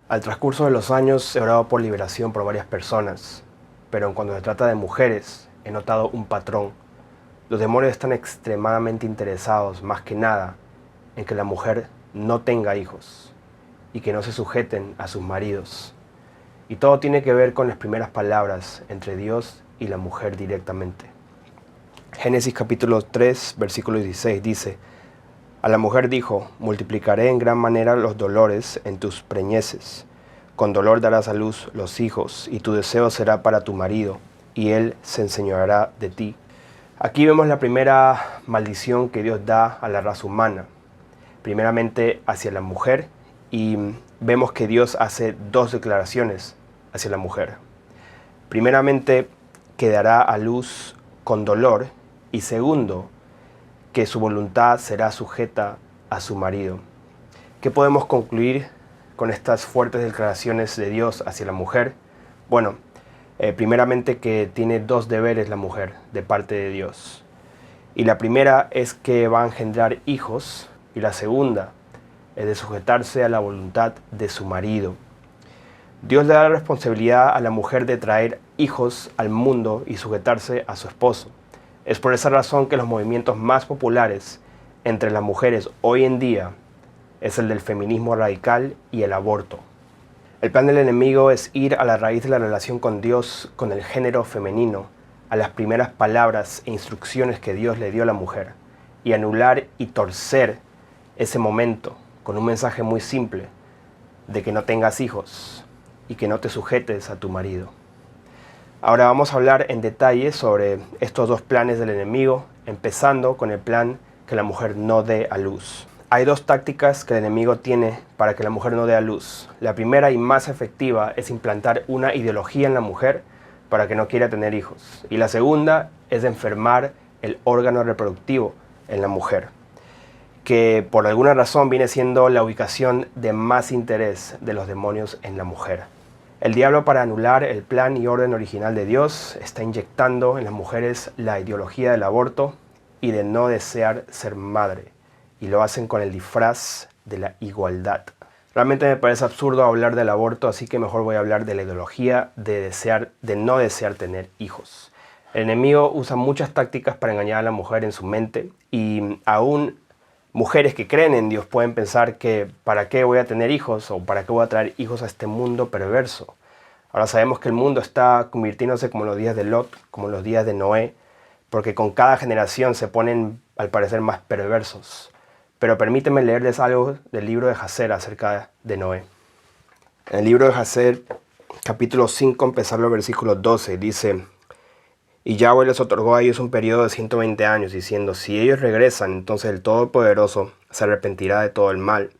Al transcurso de los años he orado por liberación por varias personas, pero cuando se trata de mujeres he notado un patrón. Los demonios están extremadamente interesados, más que nada, en que la mujer no tenga hijos y que no se sujeten a sus maridos. Y todo tiene que ver con las primeras palabras entre Dios y la mujer directamente. Génesis capítulo 3, versículo 16 dice: a la mujer dijo: multiplicaré en gran manera los dolores en tus preñeces. Con dolor darás a luz los hijos, y tu deseo será para tu marido, y él se enseñoreará de ti. Aquí vemos la primera maldición que Dios da a la raza humana, primeramente hacia la mujer, y vemos que Dios hace dos declaraciones hacia la mujer. Primeramente, que dará a luz con dolor, y segundo, que su voluntad será sujeta a su marido. ¿Qué podemos concluir con estas fuertes declaraciones de Dios hacia la mujer? Bueno, primeramente que tiene dos deberes la mujer de parte de Dios. Y la primera es que va a engendrar hijos, y la segunda es de sujetarse a la voluntad de su marido. Dios le da la responsabilidad a la mujer de traer hijos al mundo y sujetarse a su esposo. Es por esa razón que los movimientos más populares entre las mujeres hoy en día es el del feminismo radical y el aborto. El plan del enemigo es ir a la raíz de la relación con Dios, con el género femenino, a las primeras palabras e instrucciones que Dios le dio a la mujer, y anular y torcer ese momento con un mensaje muy simple de que no tengas hijos y que no te sujetes a tu marido. Ahora vamos a hablar en detalle sobre estos dos planes del enemigo, empezando con el plan que la mujer no dé a luz. Hay dos tácticas que el enemigo tiene para que la mujer no dé a luz. La primera y más efectiva es implantar una ideología en la mujer para que no quiera tener hijos. Y la segunda es enfermar el órgano reproductivo en la mujer, que por alguna razón viene siendo la ubicación de más interés de los demonios en la mujer. El diablo, para anular el plan y orden original de Dios, está inyectando en las mujeres la ideología del aborto y de no desear ser madre, y lo hacen con el disfraz de la igualdad. Realmente me parece absurdo hablar del aborto, así que mejor voy a hablar de la ideología de no desear tener hijos. El enemigo usa muchas tácticas para engañar a la mujer en su mente, y aún mujeres que creen en Dios pueden pensar que ¿para qué voy a tener hijos? O ¿para qué voy a traer hijos a este mundo perverso? Ahora sabemos que el mundo está convirtiéndose como los días de Lot, como los días de Noé, porque con cada generación se ponen al parecer más perversos. Pero permíteme leerles algo del libro de Jacer acerca de Noé. En el libro de Jacer, capítulo 5, empezar el versículo 12, dice: y Yahweh les otorgó a ellos un periodo de 120 años, diciendo: si ellos regresan, entonces el Todopoderoso se arrepentirá de todo el mal,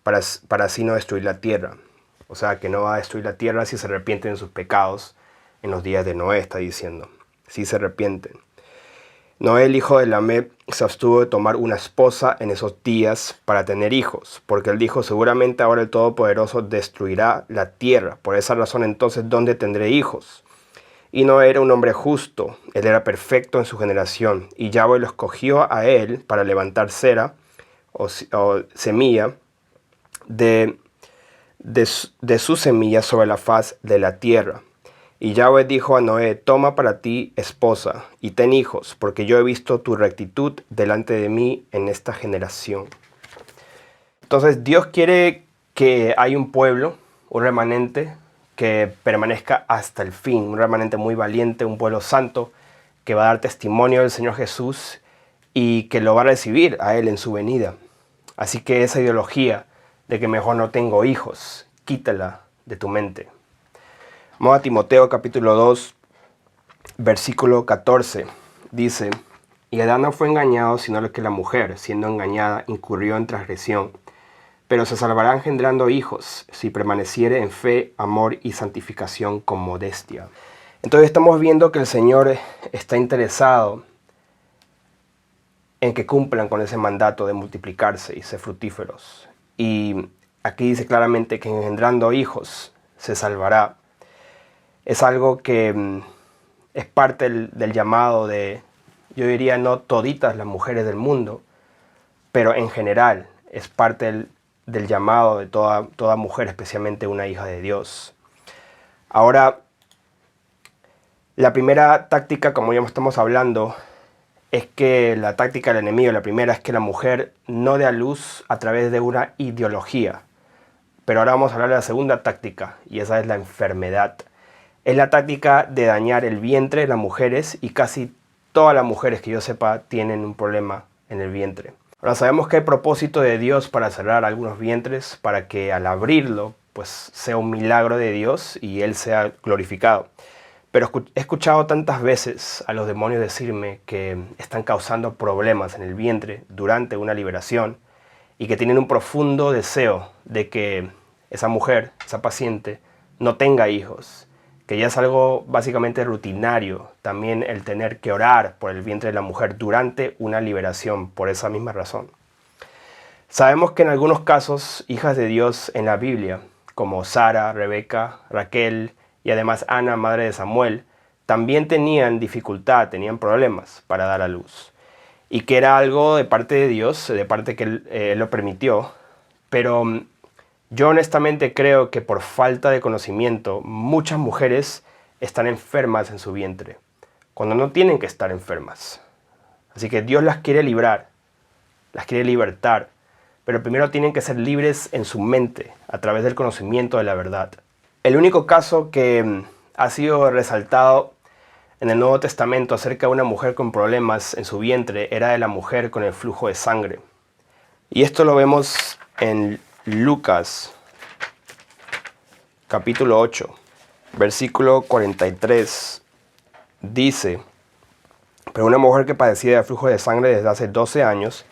para así no destruir la tierra. O sea, que no va a destruir la tierra si se arrepienten de sus pecados en los días de Noé, está diciendo. Si se arrepienten. Noé, el hijo de Lamec, se abstuvo de tomar una esposa en esos días para tener hijos, porque él dijo: seguramente ahora el Todopoderoso destruirá la tierra. Por esa razón, entonces, ¿dónde tendré hijos? Y Noé era un hombre justo, él era perfecto en su generación, y Yahweh lo escogió a él para levantar cera o semilla de su semilla sobre la faz de la tierra. Y Yahweh dijo a Noé: toma para ti esposa y ten hijos, porque yo he visto tu rectitud delante de mí en esta generación. Entonces Dios quiere que haya un pueblo, un remanente, que permanezca hasta el fin, un remanente muy valiente, un pueblo santo, que va a dar testimonio del Señor Jesús y que lo va a recibir a Él en su venida. Así que esa ideología de que mejor no tengo hijos, quítala de tu mente. Vamos a Timoteo capítulo 2, versículo 14, dice: y Adán no fue engañado, sino que la mujer, siendo engañada, incurrió en transgresión. Pero se salvará engendrando hijos, si permaneciere en fe, amor y santificación con modestia. Entonces estamos viendo que el Señor está interesado en que cumplan con ese mandato de multiplicarse y ser fructíferos. Y aquí dice claramente que engendrando hijos se salvará. Es algo que es parte del llamado de, yo diría, no toditas las mujeres del mundo, pero en general es parte del llamado de toda mujer, especialmente una hija de Dios. Ahora, la primera táctica, como ya estamos hablando, es que la táctica del enemigo, la primera es que la mujer no dé a luz a través de una ideología. Pero ahora vamos a hablar de la segunda táctica, y esa es la enfermedad. Es la táctica de dañar el vientre de las mujeres, y casi todas las mujeres que yo sepa tienen un problema en el vientre. Ahora sabemos que hay propósito de Dios para cerrar algunos vientres, para que al abrirlo pues sea un milagro de Dios y Él sea glorificado. Pero he escuchado tantas veces a los demonios decirme que están causando problemas en el vientre durante una liberación y que tienen un profundo deseo de que esa mujer, esa paciente, no tenga hijos, que ya es algo básicamente rutinario también el tener que orar por el vientre de la mujer durante una liberación por esa misma razón. Sabemos que en algunos casos, hijas de Dios en la Biblia, como Sara, Rebeca, Raquel y además Ana, madre de Samuel, también tenían dificultad, tenían problemas para dar a luz. Y que era algo de parte de Dios, de parte que Él lo permitió. Pero yo honestamente creo que por falta de conocimiento, muchas mujeres están enfermas en su vientre, cuando no tienen que estar enfermas. Así que Dios las quiere librar, las quiere libertar, pero primero tienen que ser libres en su mente, a través del conocimiento de la verdad. El único caso que ha sido resaltado en el Nuevo Testamento acerca de una mujer con problemas en su vientre era de la mujer con el flujo de sangre. Y esto lo vemos en Lucas, capítulo 8, versículo 43. Dice: pero una mujer que padecía de flujo de sangre desde hace 12 años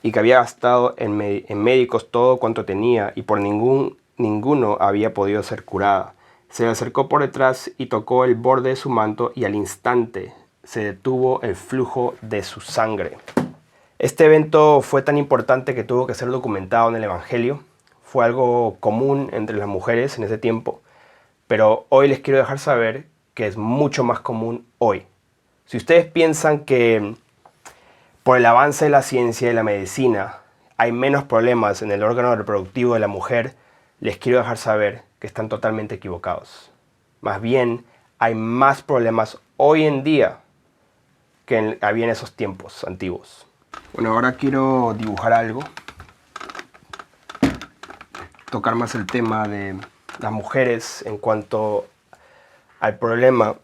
y que había gastado en médicos todo cuanto tenía y por ninguno había podido ser curada, se le acercó por detrás y tocó el borde de su manto y al instante se detuvo el flujo de su sangre. Este evento fue tan importante que tuvo que ser documentado en el Evangelio. Fue algo común entre las mujeres en ese tiempo, pero hoy les quiero dejar saber que es mucho más común hoy. Si ustedes piensan que por el avance de la ciencia y la medicina hay menos problemas en el órgano reproductivo de la mujer, les quiero dejar saber que están totalmente equivocados. Más bien, hay más problemas hoy en día que había en esos tiempos antiguos. Bueno, ahora quiero dibujar algo, tocar más el tema de las mujeres en cuanto al problema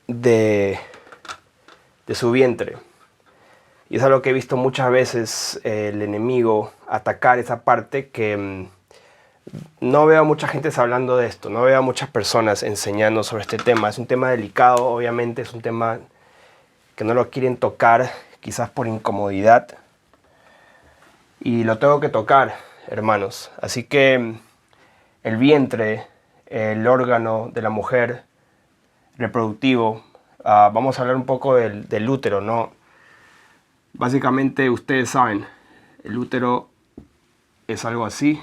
de su vientre. Y es algo que he visto muchas veces el enemigo atacar esa parte que no veo a mucha gente hablando de esto, no veo a muchas personas enseñando sobre este tema. Es un tema delicado, obviamente, es un tema que no lo quieren tocar, quizás por incomodidad. Y lo tengo que tocar, hermanos. Así que el vientre, el órgano de la mujer reproductivo, vamos a hablar un poco del útero, ¿no? Básicamente ustedes saben, el útero es algo así.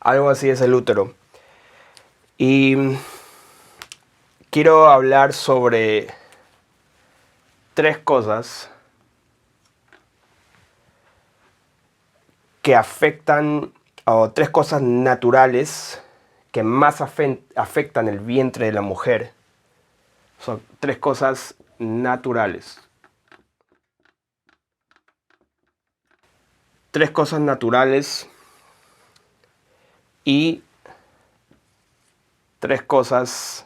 Algo así es el útero. Y quiero hablar sobre 3 cosas que afectan, o 3 cosas naturales que más afectan el vientre de la mujer. Son 3 cosas naturales. 3 cosas naturales y 3 cosas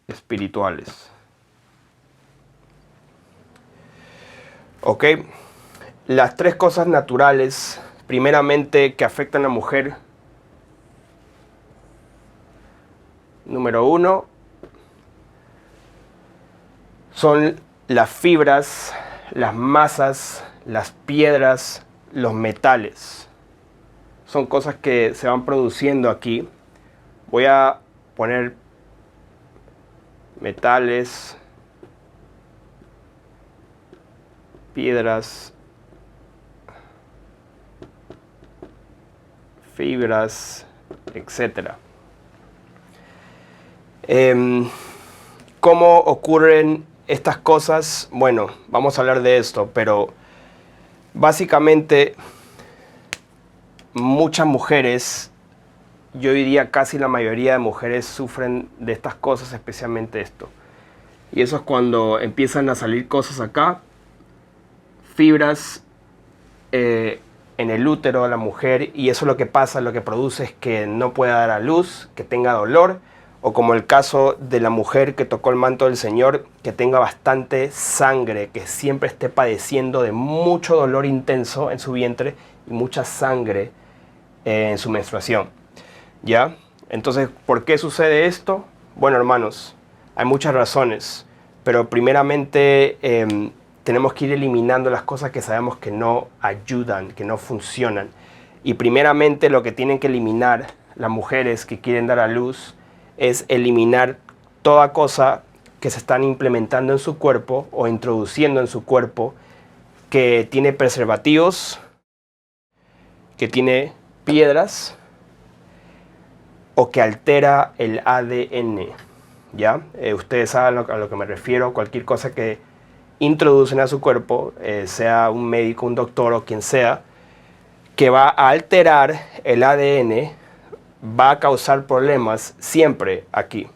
espirituales. Ok, las 3 cosas naturales, primeramente, que afectan a la mujer. Número 1, son las fibras, las masas, las piedras, los metales. Son cosas que se van produciendo aquí. Voy a poner metales, piedras, fibras, etc. ¿Cómo ocurren estas cosas? Bueno, vamos a hablar de esto, pero básicamente muchas mujeres, yo diría casi la mayoría de mujeres, sufren de estas cosas, especialmente esto. Y eso es cuando empiezan a salir cosas acá, fibras en el útero de la mujer, y eso lo que pasa, lo que produce es que no pueda dar a luz, que tenga dolor, o como el caso de la mujer que tocó el manto del Señor, que tenga bastante sangre, que siempre esté padeciendo de mucho dolor intenso en su vientre y mucha sangre en su menstruación. ¿Ya? Entonces, ¿por qué sucede esto? Bueno, hermanos, hay muchas razones, pero primeramente tenemos que ir eliminando las cosas que sabemos que no ayudan, que no funcionan. Y primeramente lo que tienen que eliminar las mujeres que quieren dar a luz es eliminar toda cosa que se están implementando en su cuerpo o introduciendo en su cuerpo, que tiene preservativos, que tiene piedras o que altera el ADN. ¿Ya? Ustedes saben a lo que me refiero. Cualquier cosa que introducen a su cuerpo, sea un médico, un doctor o quien sea, que va a alterar el ADN, va a causar problemas siempre aquí.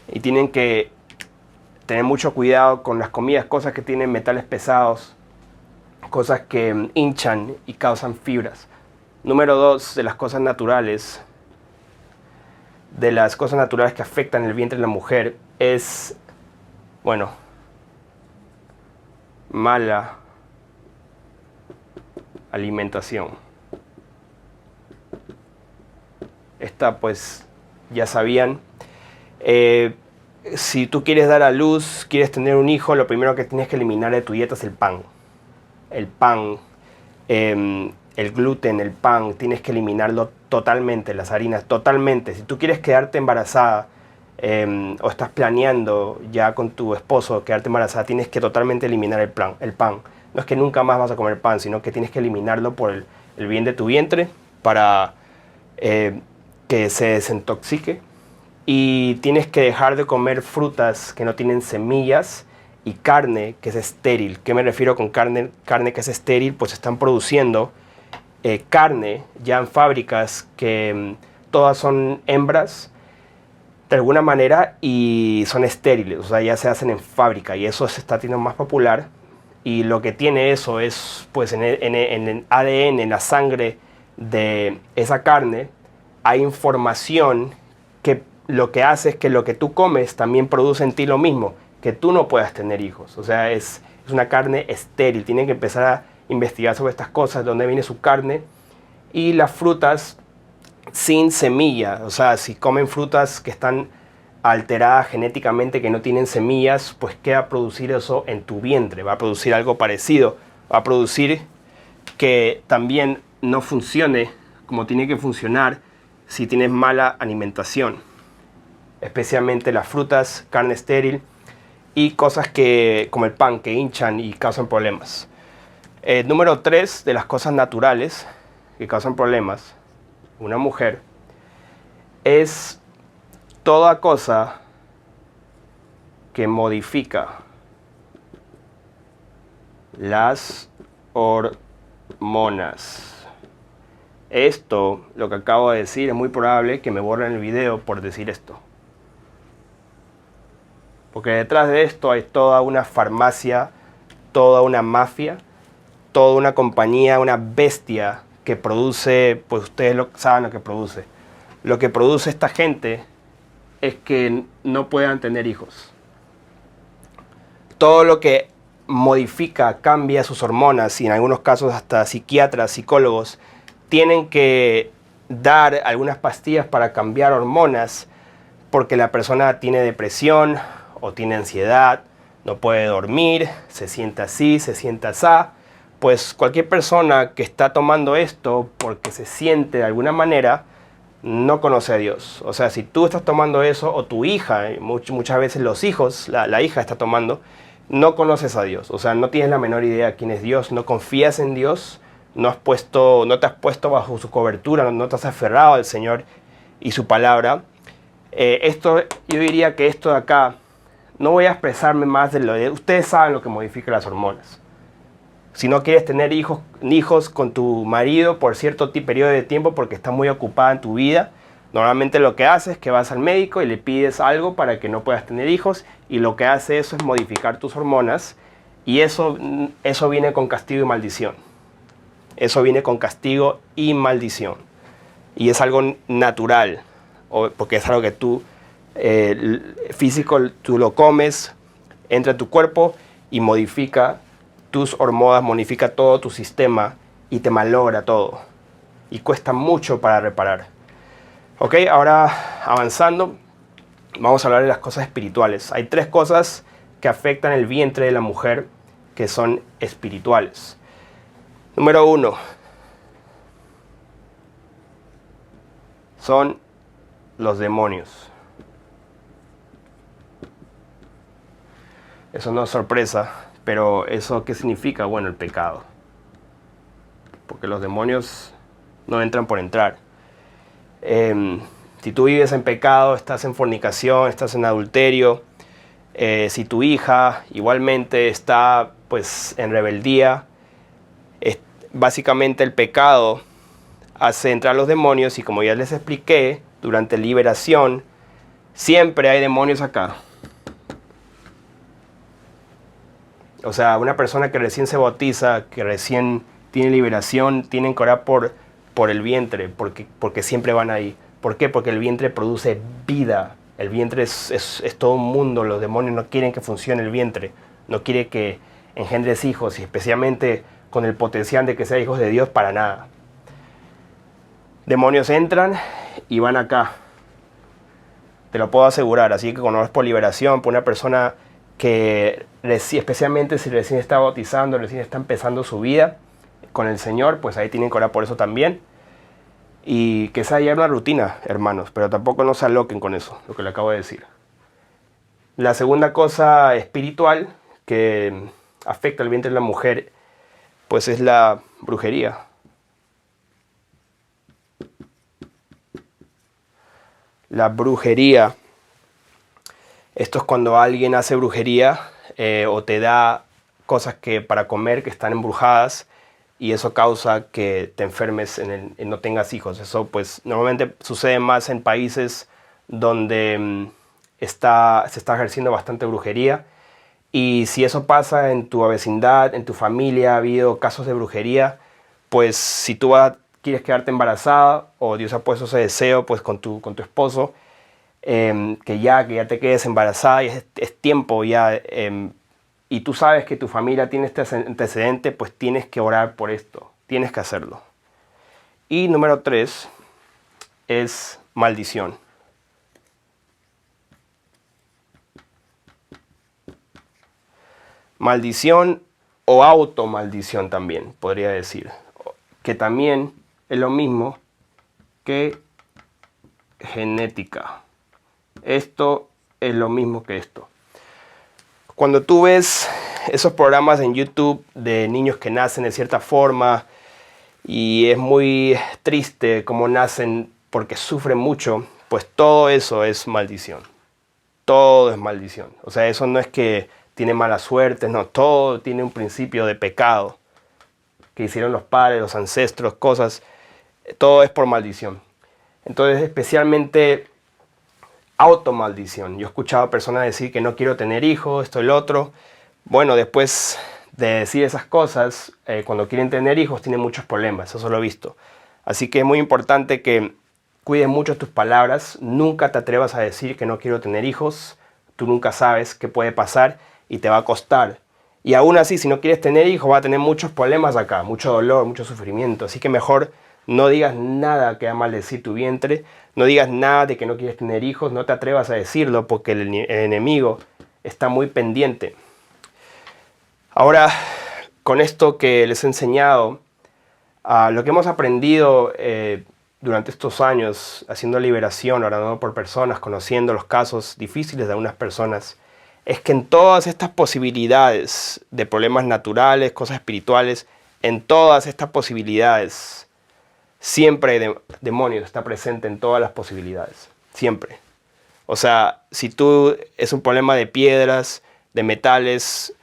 Y tienen que tener mucho cuidado con las comidas, cosas que tienen metales pesados, cosas que hinchan y causan fibras. Número 2, de las cosas naturales, que afectan el vientre de la mujer, es, bueno, mala alimentación. Esta, pues, ya sabían. Si tú quieres dar a luz, quieres tener un hijo, lo primero que tienes que eliminar de tu dieta es el pan. El pan, el gluten, el pan, tienes que eliminarlo totalmente, las harinas, totalmente. Si tú quieres quedarte embarazada o estás planeando ya con tu esposo quedarte embarazada, tienes que totalmente eliminar el pan. No es que nunca más vas a comer pan, sino que tienes que eliminarlo por el bien de tu vientre para que se desintoxique. Y tienes que dejar de comer frutas que no tienen semillas y carne que es estéril. ¿Qué me refiero con carne que es estéril? Pues están produciendo carne ya en fábricas que todas son hembras de alguna manera y son estériles, o sea, ya se hacen en fábrica, y eso se está haciendo más popular. Y lo que tiene eso es, pues en el ADN, en la sangre de esa carne, hay información que lo que hace es que lo que tú comes también produce en ti lo mismo, que tú no puedas tener hijos. O sea, es una carne estéril. Tienen que empezar a investigar sobre estas cosas, de dónde viene su carne. Y las frutas sin semilla, o sea, si comen frutas que están alteradas genéticamente, que no tienen semillas, pues ¿qué va a producir eso en tu vientre? Va a producir algo parecido, va a producir que también no funcione como tiene que funcionar si tienes mala alimentación, especialmente las frutas, carne estéril y cosas como el pan, que hinchan y causan problemas. Número 3 de las cosas naturales que causan problemas una mujer es toda cosa que modifica las hormonas. Esto, lo que acabo de decir, es muy probable que me borren el video por decir esto. Porque detrás de esto hay toda una farmacia, toda una mafia, toda una compañía, una bestia que produce, pues ustedes saben lo que produce. Lo que produce esta gente es que no puedan tener hijos. Todo lo que modifica, cambia sus hormonas, y en algunos casos hasta psiquiatras, psicólogos, tienen que dar algunas pastillas para cambiar hormonas porque la persona tiene depresión o tiene ansiedad, no puede dormir, se siente así, se siente asá. Pues cualquier persona que está tomando esto porque se siente de alguna manera, no conoce a Dios. O sea, si tú estás tomando eso, o tu hija, muchas veces los hijos, la hija está tomando, no conoces a Dios, o sea, no tienes la menor idea quién es Dios, no confías en Dios, no te has puesto bajo su cobertura, no te has aferrado al Señor y su palabra. Yo diría que esto de acá, no voy a expresarme más de lo de... Ustedes saben lo que modifica las hormonas. Si no quieres tener hijos con tu marido por cierto periodo de tiempo porque está muy ocupada en tu vida, normalmente lo que haces es que vas al médico y le pides algo para que no puedas tener hijos, y lo que hace eso es modificar tus hormonas, y eso viene con castigo y maldición. Eso viene con castigo y maldición. Y es algo natural, porque es algo que tú, físico, tú lo comes, entra en tu cuerpo y modifica tus hormonas, modifica todo tu sistema y te malogra todo. Y cuesta mucho para reparar. Ok, ahora avanzando, vamos a hablar de las cosas espirituales. Hay 3 cosas que afectan el vientre de la mujer que son espirituales. Número 1. Son los demonios. Eso no es sorpresa, pero ¿eso qué significa? Bueno, el pecado. Porque los demonios no entran por entrar. Si tú vives en pecado, estás en fornicación, estás en adulterio, si tu hija igualmente está pues en rebeldía, básicamente el pecado hace entrar los demonios, y como ya les expliqué, durante liberación siempre hay demonios acá. O sea, una persona que recién se bautiza, que recién tiene liberación, tienen que orar por el vientre, porque siempre van ahí. ¿Por qué? Porque el vientre produce vida. El vientre es todo un mundo. Los demonios no quieren que funcione el vientre. No quieren que engendres hijos, y especialmente con el potencial de que sean hijos de Dios, para nada. Demonios entran y van acá. Te lo puedo asegurar. Así que cuando es por liberación, por una persona que, especialmente si recién está bautizando, recién está empezando su vida con el Señor, pues ahí tienen que orar por eso también. Y que sea ya una rutina, hermanos, pero tampoco no se aloquen con eso, lo que le acabo de decir. La segunda cosa espiritual que afecta al vientre de la mujer, pues es la brujería. La brujería. Esto es cuando alguien hace brujería o te da cosas para comer que están embrujadas, y eso causa que te enfermes y no tengas hijos. Eso pues normalmente sucede más en países donde se está ejerciendo bastante brujería. Y si eso pasa en tu vecindad, en tu familia, ha habido casos de brujería, pues si tú quieres quedarte embarazada, o Dios ha puesto ese deseo pues con tu esposo, que ya te quedes embarazada, y es tiempo ya, y tú sabes que tu familia tiene este antecedente, pues tienes que orar por esto, tienes que hacerlo. Y número 3 es maldición. Maldición o automaldición también, podría decir, que también es lo mismo que genética. Esto es lo mismo que esto. Cuando tú ves esos programas en YouTube de niños que nacen de cierta forma, y es muy triste cómo nacen porque sufren mucho, pues todo eso es maldición. Todo es maldición. O sea, eso no es que tiene mala suerte, no, todo tiene un principio de pecado que hicieron los padres, los ancestros, cosas, todo es por maldición. Entonces, especialmente automaldición. Yo he escuchado a personas decir que no quiero tener hijos, esto y lo otro. Bueno, después de decir esas cosas, cuando quieren tener hijos tienen muchos problemas, eso lo he visto. Así que es muy importante que cuides mucho tus palabras. Nunca te atrevas a decir que no quiero tener hijos. Tú nunca sabes qué puede pasar y te va a costar. Y aún así, si no quieres tener hijos, va a tener muchos problemas acá, mucho dolor, mucho sufrimiento. Así que mejor no digas nada que va a maldecir tu vientre. No digas nada de que no quieres tener hijos. No te atrevas a decirlo porque el enemigo está muy pendiente. Ahora, con esto que les he enseñado, lo que hemos aprendido durante estos años, haciendo liberación, orando por personas, conociendo los casos difíciles de algunas personas, es que en todas estas posibilidades de problemas naturales, cosas espirituales, en todas estas posibilidades, siempre hay demonios, está presente en todas las posibilidades, siempre. O sea, si tú es un problema de piedras, de metales,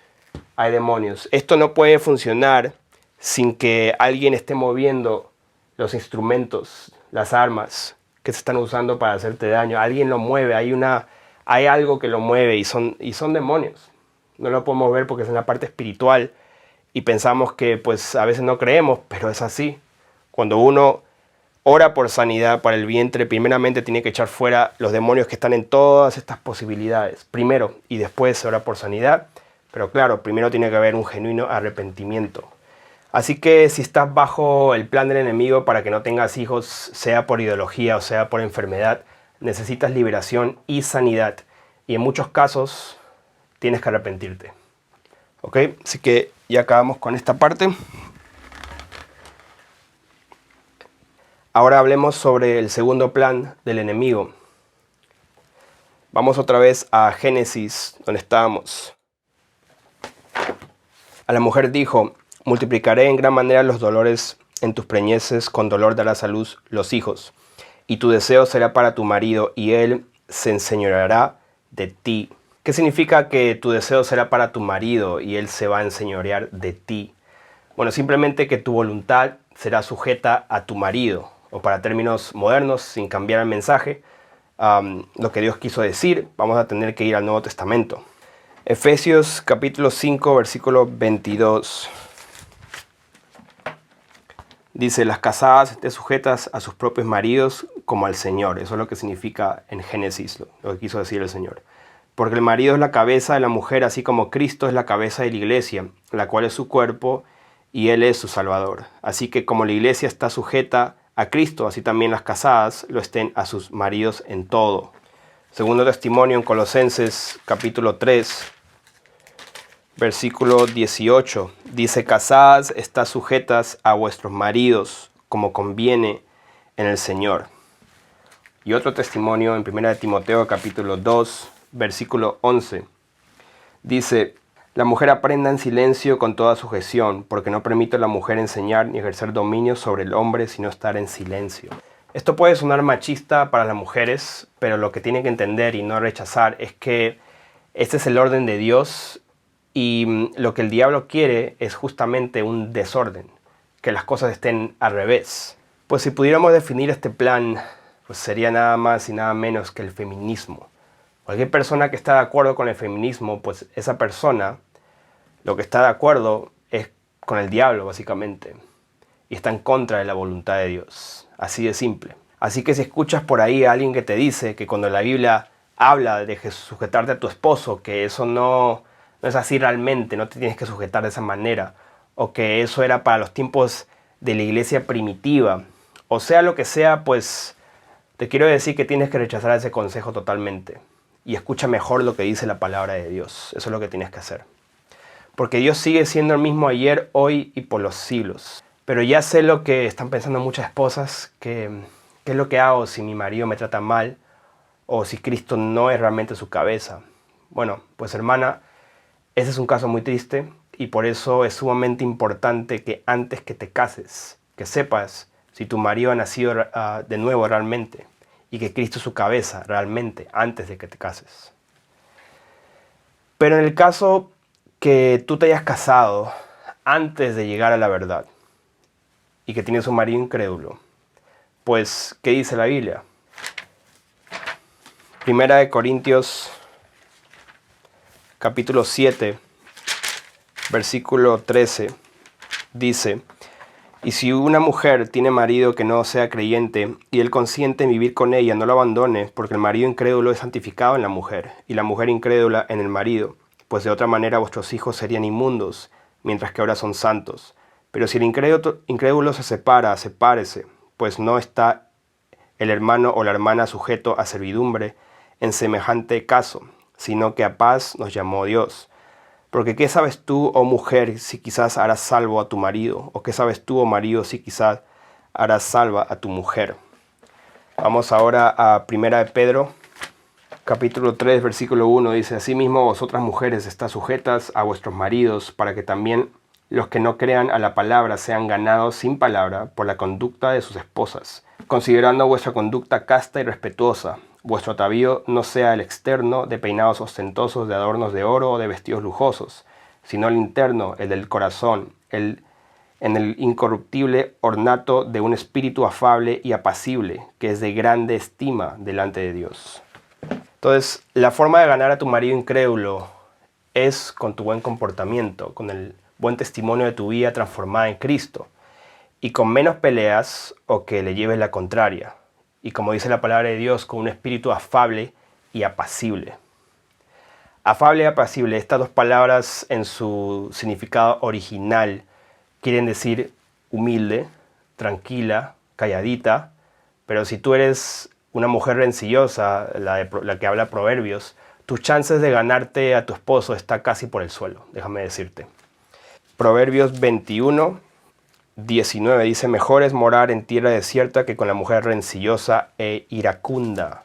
hay demonios. Esto no puede funcionar sin que alguien esté moviendo los instrumentos, las armas que se están usando para hacerte daño. Alguien lo mueve, hay algo que lo mueve y son demonios. No lo podemos ver porque es en la parte espiritual y pensamos que pues a veces no creemos, pero es así. Cuando uno ora por sanidad para el vientre, primeramente tiene que echar fuera los demonios que están en todas estas posibilidades. Primero y después se ora por sanidad. Pero claro, primero tiene que haber un genuino arrepentimiento. Así que si estás bajo el plan del enemigo para que no tengas hijos, sea por ideología o sea por enfermedad, necesitas liberación y sanidad. Y en muchos casos tienes que arrepentirte. ¿Ok? Así que ya acabamos con esta parte. Ahora hablemos sobre el segundo plan del enemigo. Vamos otra vez a Génesis, donde estábamos. A la mujer dijo: multiplicaré en gran manera los dolores en tus preñeces, con dolor darás a luz los hijos. Y tu deseo será para tu marido, y él se enseñoreará de ti. ¿Qué significa que tu deseo será para tu marido y él se va a enseñorear de ti? Bueno, simplemente que tu voluntad será sujeta a tu marido. O para términos modernos, sin cambiar el mensaje, lo que Dios quiso decir, vamos a tener que ir al Nuevo Testamento. Efesios capítulo 5, versículo 22. Dice: las casadas estén sujetas a sus propios maridos como al Señor. Eso es lo que significa en Génesis, lo que quiso decir el Señor. Porque el marido es la cabeza de la mujer, así como Cristo es la cabeza de la iglesia, la cual es su cuerpo y Él es su Salvador. Así que como la iglesia está sujeta a Cristo, así también las casadas lo estén a sus maridos en todo. Segundo testimonio en Colosenses capítulo 3, versículo 18. Dice: casadas, estad sujetas a vuestros maridos, como conviene en el Señor. Y otro testimonio en 1 Timoteo capítulo 2, versículo 11. Dice: la mujer aprenda en silencio con toda sujeción, porque no permite a la mujer enseñar ni ejercer dominio sobre el hombre, sino estar en silencio. Esto puede sonar machista para las mujeres, pero lo que tienen que entender y no rechazar es que este es el orden de Dios y lo que el diablo quiere es justamente un desorden, que las cosas estén al revés. Pues si pudiéramos definir este plan, pues sería nada más y nada menos que el feminismo. Cualquier persona que está de acuerdo con el feminismo, pues esa persona lo que está de acuerdo es con el diablo, básicamente. Y está en contra de la voluntad de Dios. Así de simple. Así que si escuchas por ahí a alguien que te dice que cuando la Biblia habla de sujetarte a tu esposo, que eso no es así realmente, no te tienes que sujetar de esa manera, o que eso era para los tiempos de la iglesia primitiva, o sea lo que sea, pues te quiero decir que tienes que rechazar ese consejo totalmente. Y escucha mejor lo que dice la palabra de Dios. Eso es lo que tienes que hacer. Porque Dios sigue siendo el mismo ayer, hoy y por los siglos. Pero ya sé lo que están pensando muchas esposas, que qué es lo que hago si mi marido me trata mal o si Cristo no es realmente su cabeza. Bueno, pues hermana, ese es un caso muy triste y por eso es sumamente importante que antes que te cases, que sepas si tu marido ha nacido de nuevo realmente y que Cristo es su cabeza realmente antes de que te cases. Pero en el caso que tú te hayas casado antes de llegar a la verdad y que tienes un marido incrédulo, pues, ¿qué dice la Biblia? Primera de Corintios capítulo 7, versículo 13, dice: y si una mujer tiene marido que no sea creyente y él consiente en vivir con ella, no lo abandone, porque el marido incrédulo es santificado en la mujer y la mujer incrédula en el marido. Pues de otra manera vuestros hijos serían inmundos, mientras que ahora son santos. Pero si el incrédulo se separa, sepárese, pues no está el hermano o la hermana sujeto a servidumbre en semejante caso, sino que a paz nos llamó Dios. Porque ¿qué sabes tú, oh mujer, si quizás harás salvo a tu marido? ¿O qué sabes tú, oh marido, si quizás harás salva a tu mujer? Vamos ahora a 1 de Pedro, Capítulo 3, versículo 1 dice: Asimismo vosotras mujeres estad sujetas a vuestros maridos, para que también los que no crean a la palabra sean ganados sin palabra por la conducta de sus esposas, considerando vuestra conducta casta y respetuosa. Vuestro atavío no sea el externo, de peinados ostentosos, de adornos de oro o de vestidos lujosos, sino el interno, el del corazón, en el incorruptible ornato de un espíritu afable y apacible, que es de grande estima delante de Dios. Entonces, la forma de ganar a tu marido incrédulo es con tu buen comportamiento, con el buen testimonio de tu vida transformada en Cristo, y con menos peleas o que le lleves la contraria, y como dice la palabra de Dios, con un espíritu afable y apacible. Afable y apacible, estas dos palabras en su significado original quieren decir humilde, tranquila, calladita, pero si tú eres una mujer rencillosa, la que habla Proverbios, tus chances de ganarte a tu esposo está casi por el suelo, déjame decirte. Proverbios 21, 19 dice: Mejor es morar en tierra desierta que con la mujer rencillosa e iracunda.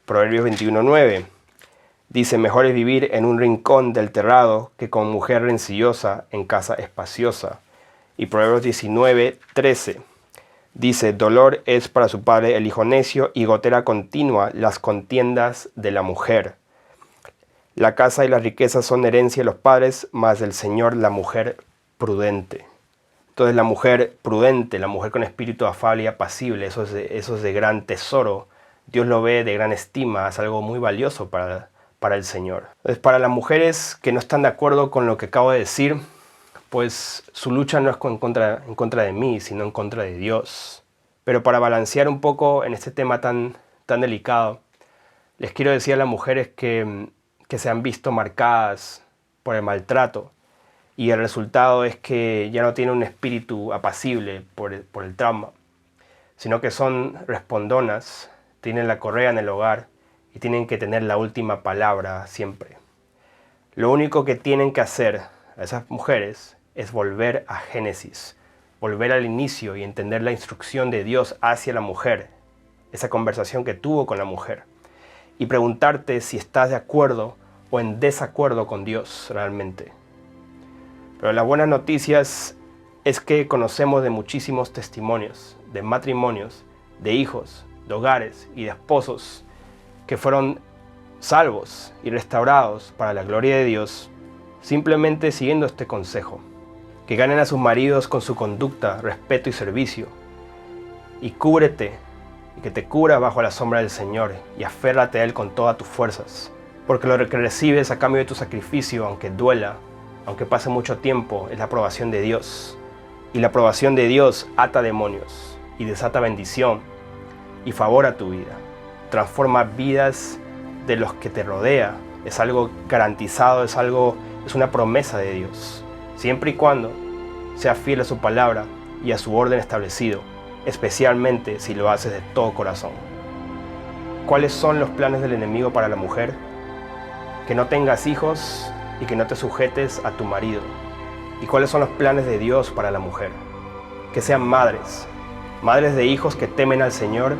Proverbios 21, 9 dice: Mejor es vivir en un rincón del terrado que con mujer rencillosa en casa espaciosa. Y Proverbios 19, 13 dice: Dolor es para su padre el hijo necio, y gotera continua las contiendas de la mujer. La casa y las riquezas son herencia de los padres, mas del Señor la mujer prudente. Entonces la mujer prudente, la mujer con espíritu afable y apacible, eso es de gran tesoro. Dios lo ve de gran estima, es algo muy valioso para el Señor. Entonces, para las mujeres que no están de acuerdo con lo que acabo de decir, pues su lucha no es en contra de mí, sino en contra de Dios. Pero para balancear un poco en este tema tan delicado, les quiero decir a las mujeres que se han visto marcadas por el maltrato, y el resultado es que ya no tienen un espíritu apacible por el trauma, sino que son respondonas, tienen la correa en el hogar y tienen que tener la última palabra siempre. Lo único que tienen que hacer a esas mujeres es volver a Génesis, volver al inicio y entender la instrucción de Dios hacia la mujer, esa conversación que tuvo con la mujer, y preguntarte si estás de acuerdo o en desacuerdo con Dios realmente. Pero las buenas noticias es que conocemos de muchísimos testimonios, de matrimonios, de hijos, de hogares y de esposos que fueron salvos y restaurados para la gloria de Dios, simplemente siguiendo este consejo: que ganen a sus maridos con su conducta, respeto y servicio, y cúbrete, y que te cubra bajo la sombra del Señor, y aférrate a Él con todas tus fuerzas, porque lo que recibes a cambio de tu sacrificio, aunque duela, aunque pase mucho tiempo, es la aprobación de Dios, y la aprobación de Dios ata demonios, y desata bendición, y favor a tu vida, transforma vidas de los que te rodea, es algo garantizado, es una promesa de Dios, siempre y cuando sea fiel a su palabra y a su orden establecido, especialmente si lo haces de todo corazón. ¿Cuáles son los planes del enemigo para la mujer? Que no tengas hijos y que no te sujetes a tu marido. ¿Y cuáles son los planes de Dios para la mujer? Que sean madres de hijos que temen al Señor,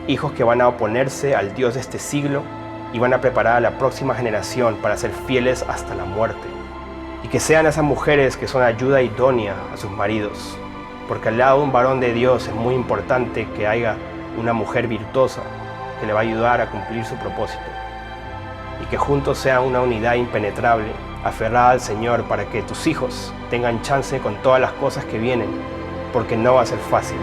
hijos que van a oponerse al Dios de este siglo y van a preparar a la próxima generación para ser fieles hasta la muerte. Y que sean esas mujeres que son ayuda idónea a sus maridos, porque al lado de un varón de Dios es muy importante que haya una mujer virtuosa que le va a ayudar a cumplir su propósito, y que juntos sean una unidad impenetrable, aferrada al Señor, para que tus hijos tengan chance con todas las cosas que vienen, porque no va a ser fácil.